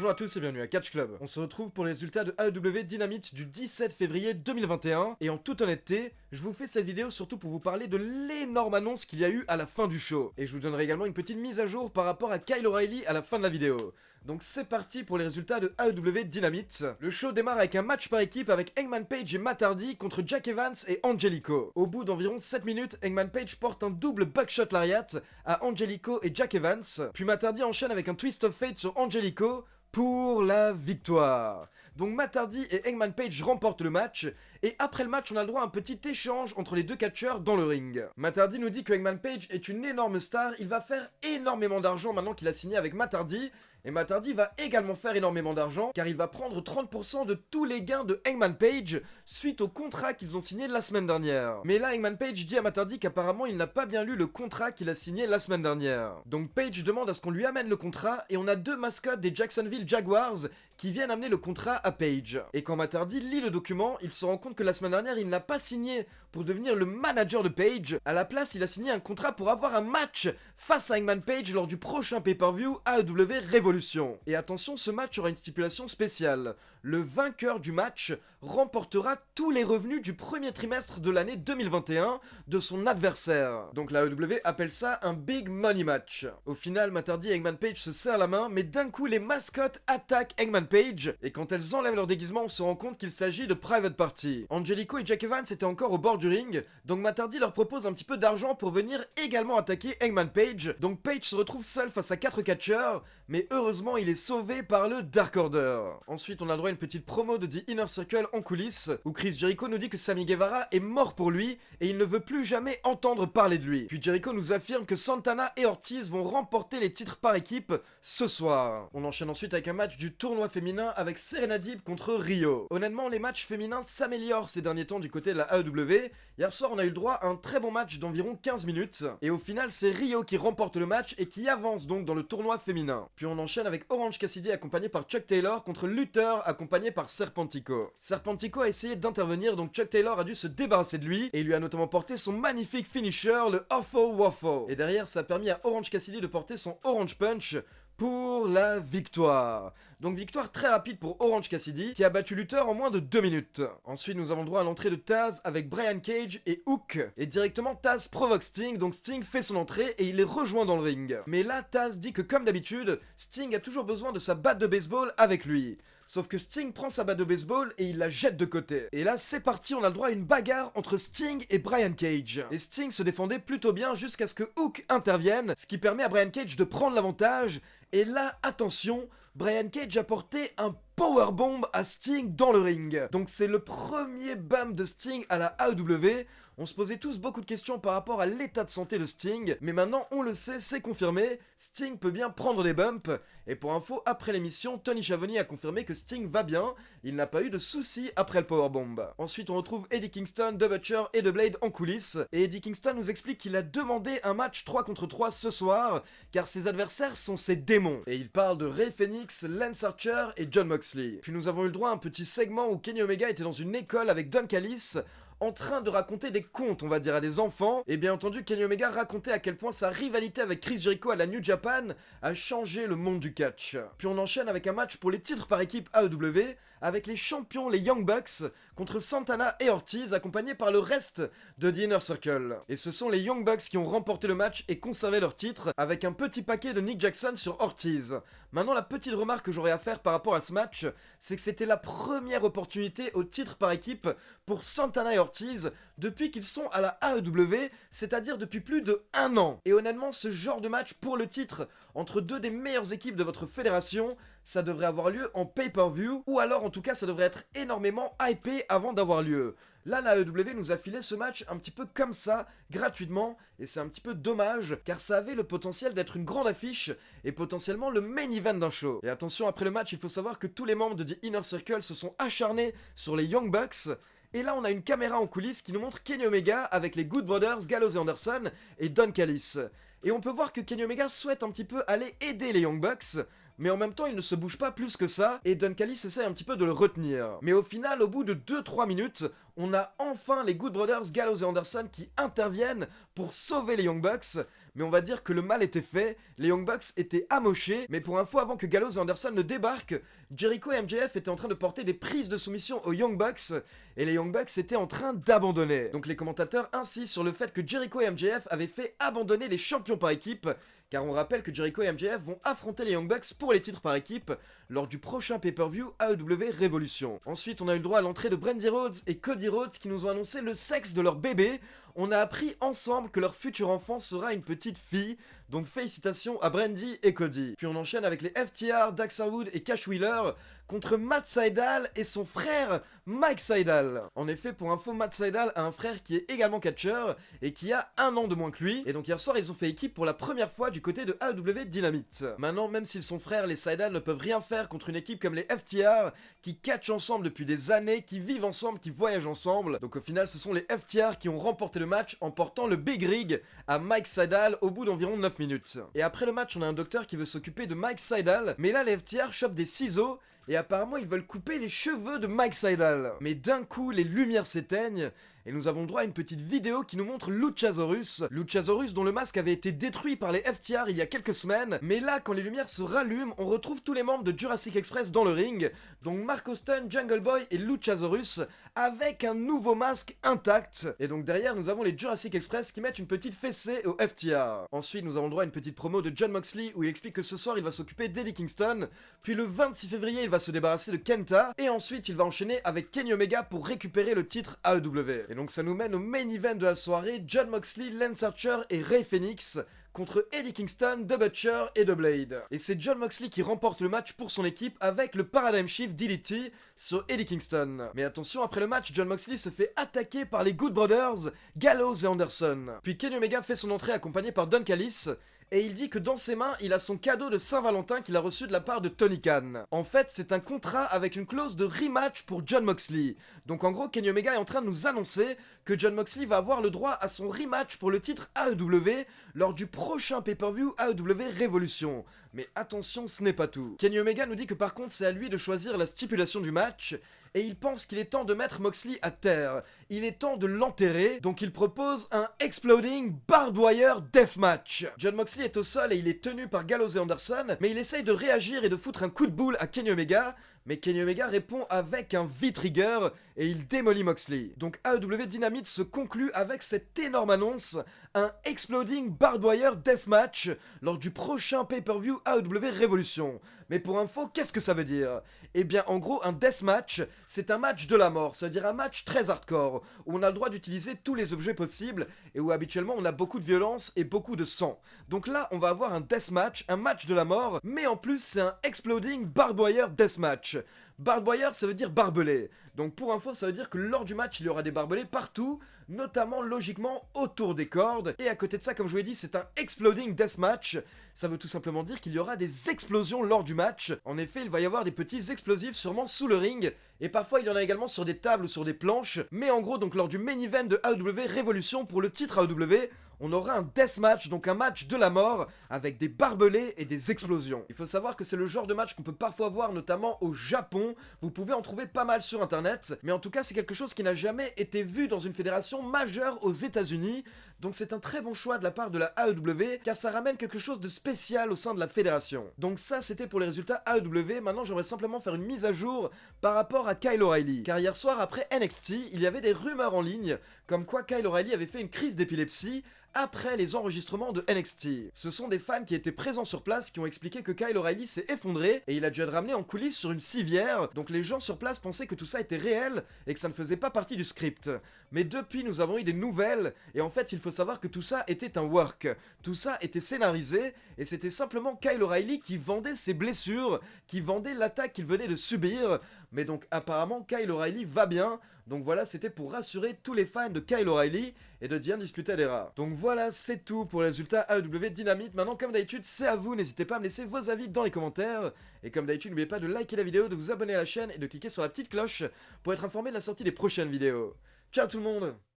Bonjour à tous et bienvenue à Catch Club. On se retrouve pour les résultats de AEW Dynamite du 17 février 2021 et en toute honnêteté, je vous fais cette vidéo surtout pour vous parler de l'énorme annonce qu'il y a eu à la fin du show. Et je vous donnerai également une petite mise à jour par rapport à Kyle O'Reilly à la fin de la vidéo. Donc c'est parti pour les résultats de AEW Dynamite. Le show démarre avec un match par équipe avec Hangman Page et Matt Hardy contre Jack Evans et Angelico. Au bout d'environ 7 minutes, Hangman Page porte un double buckshot lariat à Angelico et Jack Evans. Puis Matt Hardy enchaîne avec un twist of fate sur Angelico pour la victoire. Donc Matt Hardy et Hangman Page remportent le match, et après le match on a le droit à un petit échange entre les deux catcheurs dans le ring. Matt Hardy nous dit que Hangman Page est une énorme star, il va faire énormément d'argent maintenant qu'il a signé avec Matt Hardy, et Matt Hardy va également faire énormément d'argent, car il va prendre 30% de tous les gains de Hangman Page suite au contrat qu'ils ont signé la semaine dernière. Mais là Hangman Page dit à Matt Hardy qu'apparemment il n'a pas bien lu le contrat qu'il a signé la semaine dernière. Donc Page demande à ce qu'on lui amène le contrat, et on a deux mascottes des Jacksonville Jaguars qui viennent amener le contrat à Page. Et quand Matt Hardy lit le document, il se rend compte que la semaine dernière il n'a pas signé pour devenir le manager de Page, à la place il a signé un contrat pour avoir un match face à Hangman Page lors du prochain pay-per-view AEW Revolution. Et attention, ce match aura une stipulation spéciale. Le vainqueur du match remportera tous les revenus du premier trimestre de l'année 2021 de son adversaire. Donc la AEW appelle ça un Big Money Match. Au final, Matt Hardy et Hangman Page se serrent la main, mais d'un coup les mascottes attaquent Hangman Page, et quand elles enlèvent leur déguisement, on se rend compte qu'il s'agit de Private Party. Angelico et Jack Evans étaient encore au bord du ring, donc Matt Hardy leur propose un petit peu d'argent pour venir également attaquer Hangman Page. Donc Page se retrouve seul face à 4 catcheurs, mais heureusement il est sauvé par le Dark Order. Ensuite on a droit à une petite promo de The Inner Circle en coulisses, où Chris Jericho nous dit que Sammy Guevara est mort pour lui, et il ne veut plus jamais entendre parler de lui. Puis Jericho nous affirme que Santana et Ortiz vont remporter les titres par équipe ce soir. On enchaîne ensuite avec un match du tournoi féminin avec Serena Deeb contre Rio. Honnêtement les matchs féminins s'améliorent ces derniers temps du côté de la AEW. Hier soir on a eu le droit à un très bon match d'environ 15 minutes, et au final c'est Rio qui remporte le match et qui avance donc dans le tournoi féminin. Puis on enchaîne avec Orange Cassidy accompagné par Chuck Taylor contre Luther accompagné par Serpentico. Serpentico a essayé d'intervenir, donc Chuck Taylor a dû se débarrasser de lui, et il lui a notamment porté son magnifique finisher, le Offo Waffo. Et derrière ça a permis à Orange Cassidy de porter son Orange Punch pour la victoire. Donc victoire très rapide pour Orange Cassidy qui a battu Luther en moins de 2 minutes. Ensuite nous avons droit à l'entrée de Taz avec Brian Cage et Hook. Et directement Taz provoque Sting, donc Sting fait son entrée et il est rejoint dans le ring. Mais là Taz dit que comme d'habitude, Sting a toujours besoin de sa batte de baseball avec lui. Sauf que Sting prend sa batte de baseball et il la jette de côté. Et là c'est parti, on a le droit à une bagarre entre Sting et Brian Cage. Et Sting se défendait plutôt bien jusqu'à ce que Hook intervienne, ce qui permet à Brian Cage de prendre l'avantage. Et là, attention, Brian Cage a porté un powerbomb à Sting dans le ring. Donc c'est le premier bump de Sting à la AEW. On se posait tous beaucoup de questions par rapport à l'état de santé de Sting, mais maintenant on le sait, c'est confirmé, Sting peut bien prendre des bumps, et pour info, après l'émission, Tony Schiavone a confirmé que Sting va bien, il n'a pas eu de soucis après le powerbomb. Ensuite on retrouve Eddie Kingston, The Butcher et The Blade en coulisses, et Eddie Kingston nous explique qu'il a demandé un match 3 contre 3 ce soir, car ses adversaires sont ses démons, et il parle de Rey Fenix, Lance Archer et Jon Moxley. Puis nous avons eu le droit à un petit segment où Kenny Omega était dans une école avec Don Callis, en train de raconter des contes, on va dire, à des enfants. Et bien entendu, Kenny Omega racontait à quel point sa rivalité avec Chris Jericho à la New Japan a changé le monde du catch. Puis on enchaîne avec un match pour les titres par équipe AEW, avec les champions, les Young Bucks, contre Santana et Ortiz, accompagnés par le reste de The Inner Circle. Et ce sont les Young Bucks qui ont remporté le match et conservé leur titre, avec un petit paquet de Nick Jackson sur Ortiz. Maintenant, la petite remarque que j'aurais à faire par rapport à ce match, c'est que c'était la première opportunité au titre par équipe pour Santana et Ortiz depuis qu'ils sont à la AEW, c'est-à-dire depuis plus de 1 an. Et honnêtement, ce genre de match pour le titre entre deux des meilleures équipes de votre fédération, ça devrait avoir lieu en pay-per-view, ou alors en tout cas ça devrait être énormément hypé avant d'avoir lieu. Là, la AEW nous a filé ce match un petit peu comme ça, gratuitement, et c'est un petit peu dommage, car ça avait le potentiel d'être une grande affiche, et potentiellement le main event d'un show. Et attention, après le match, il faut savoir que tous les membres de The Inner Circle se sont acharnés sur les Young Bucks, et là on a une caméra en coulisses qui nous montre Kenny Omega avec les Good Brothers, Gallows et Anderson, et Don Callis. Et on peut voir que Kenny Omega souhaite un petit peu aller aider les Young Bucks, mais en même temps il ne se bouge pas plus que ça, et Don Callis essaie un petit peu de le retenir. Mais au final, au bout de 2-3 minutes, on a enfin les Good Brothers, Gallows et Anderson qui interviennent pour sauver les Young Bucks. Mais on va dire que le mal était fait, les Young Bucks étaient amochés, mais pour info, avant que Gallows et Anderson ne débarquent, Jericho et MJF étaient en train de porter des prises de soumission aux Young Bucks, et les Young Bucks étaient en train d'abandonner. Donc les commentateurs insistent sur le fait que Jericho et MJF avaient fait abandonner les champions par équipe, car on rappelle que Jericho et MJF vont affronter les Young Bucks pour les titres par équipe lors du prochain pay-per-view AEW Revolution. Ensuite, on a eu le droit à l'entrée de Brandy Rhodes et Cody Rhodes qui nous ont annoncé le sexe de leur bébé. On a appris ensemble que leur futur enfant sera une petite fille, donc félicitations à Brandy et Cody. Puis on enchaîne avec les FTR, Dax Harwood et Cash Wheeler contre Matt Sydal et son frère Mike Sydal. En effet, pour info, Matt Sydal a un frère qui est également catcheur et qui a 1 an de moins que lui. Et donc hier soir, ils ont fait équipe pour la première fois du côté de AEW Dynamite. Maintenant, même s'ils sont frères, les Sydal ne peuvent rien faire contre une équipe comme les FTR qui catchent ensemble depuis des années, qui vivent ensemble, qui voyagent ensemble. Donc au final, ce sont les FTR qui ont remporté le match en portant le Big Rig à Mike Sydal au bout d'environ 9 minutes. Et après le match, on a un docteur qui veut s'occuper de Mike Sydal, mais là les FTR chopent des ciseaux et apparemment ils veulent couper les cheveux de Mike Sydal. Mais d'un coup, les lumières s'éteignent et nous avons droit à une petite vidéo qui nous montre Luchasaurus. Luchasaurus dont le masque avait été détruit par les FTR il y a quelques semaines. Mais là, quand les lumières se rallument, on retrouve tous les membres de Jurassic Express dans le ring. Donc Mark Austin, Jungle Boy et Luchasaurus avec un nouveau masque intact. Et donc derrière, nous avons les Jurassic Express qui mettent une petite fessée au FTR. Ensuite, nous avons droit à une petite promo de Jon Moxley où il explique que ce soir, il va s'occuper d'Eddie Kingston. Puis le 26 février, il va se débarrasser de Kenta. Et ensuite, il va enchaîner avec Kenny Omega pour récupérer le titre AEW. Et donc ça nous mène au main event de la soirée, Jon Moxley, Lance Archer et Rey Fenix contre Eddie Kingston, The Butcher et The Blade. Et c'est Jon Moxley qui remporte le match pour son équipe avec le Paradigm Shift DDT sur Eddie Kingston. Mais attention, après le match, Jon Moxley se fait attaquer par les Good Brothers, Gallows et Anderson. Puis Kenny Omega fait son entrée accompagné par Don Callis, et il dit que dans ses mains, il a son cadeau de Saint-Valentin qu'il a reçu de la part de Tony Khan. En fait, c'est un contrat avec une clause de rematch pour Jon Moxley. Donc en gros, Kenny Omega est en train de nous annoncer que Jon Moxley va avoir le droit à son rematch pour le titre AEW lors du prochain pay-per-view AEW Revolution. Mais attention, ce n'est pas tout. Kenny Omega nous dit que par contre, c'est à lui de choisir la stipulation du match, et il pense qu'il est temps de mettre Moxley à terre. Il est temps de l'enterrer, donc il propose un Exploding Barbed Wire Deathmatch. Jon Moxley est au sol et il est tenu par Gallows et Anderson, mais il essaye de réagir et de foutre un coup de boule à Kenny Omega, mais Kenny Omega répond avec un V-Trigger et il démolit Moxley. Donc AEW Dynamite se conclut avec cette énorme annonce, un Exploding Barbed Wire Deathmatch lors du prochain pay-per-view AEW Revolution. Mais pour info, qu'est-ce que ça veut dire? Eh bien en gros, un deathmatch, c'est un match de la mort, c'est-à-dire un match très hardcore, où on a le droit d'utiliser tous les objets possibles, et où habituellement on a beaucoup de violence et beaucoup de sang. Donc là, on va avoir un deathmatch, un match de la mort, mais en plus c'est un Exploding Barbed Wire Deathmatch. Barbed wire, ça veut dire barbelé. Donc pour info, ça veut dire que lors du match, il y aura des barbelés partout, notamment logiquement autour des cordes. Et à côté de ça, comme je vous l'ai dit, c'est un Exploding Deathmatch. Ça veut tout simplement dire qu'il y aura des explosions lors du match. En effet, il va y avoir des petits explosifs sûrement sous le ring. Et parfois, il y en a également sur des tables ou sur des planches. Mais en gros, donc lors du main event de AEW Revolution pour le titre AEW, on aura un deathmatch, donc un match de la mort, avec des barbelés et des explosions. Il faut savoir que c'est le genre de match qu'on peut parfois voir, notamment au Japon. Vous pouvez en trouver pas mal sur internet, mais en tout cas c'est quelque chose qui n'a jamais été vu dans une fédération majeure aux États-Unis. Donc c'est un très bon choix de la part de la AEW, car ça ramène quelque chose de spécial au sein de la fédération. Donc ça c'était pour les résultats AEW, maintenant j'aimerais simplement faire une mise à jour par rapport à Kyle O'Reilly. Car hier soir après NXT, il y avait des rumeurs en ligne, comme quoi Kyle O'Reilly avait fait une crise d'épilepsie après les enregistrements de NXT. Ce sont des fans qui étaient présents sur place qui ont expliqué que Kyle O'Reilly s'est effondré et il a dû être ramené en coulisses sur une civière, donc les gens sur place pensaient que tout ça était réel et que ça ne faisait pas partie du script. Mais depuis, nous avons eu des nouvelles et en fait, il faut savoir que tout ça était un work. Tout ça était scénarisé et c'était simplement Kyle O'Reilly qui vendait ses blessures, qui vendait l'attaque qu'il venait de subir. Mais donc apparemment, Kyle O'Reilly va bien. Donc voilà, c'était pour rassurer tous les fans de Kyle O'Reilly et de The Undisputed Era. Donc voilà, c'est tout pour les résultats AEW Dynamite. Maintenant, comme d'habitude, c'est à vous. N'hésitez pas à me laisser vos avis dans les commentaires. Et comme d'habitude, n'oubliez pas de liker la vidéo, de vous abonner à la chaîne et de cliquer sur la petite cloche pour être informé de la sortie des prochaines vidéos. Ciao tout le monde!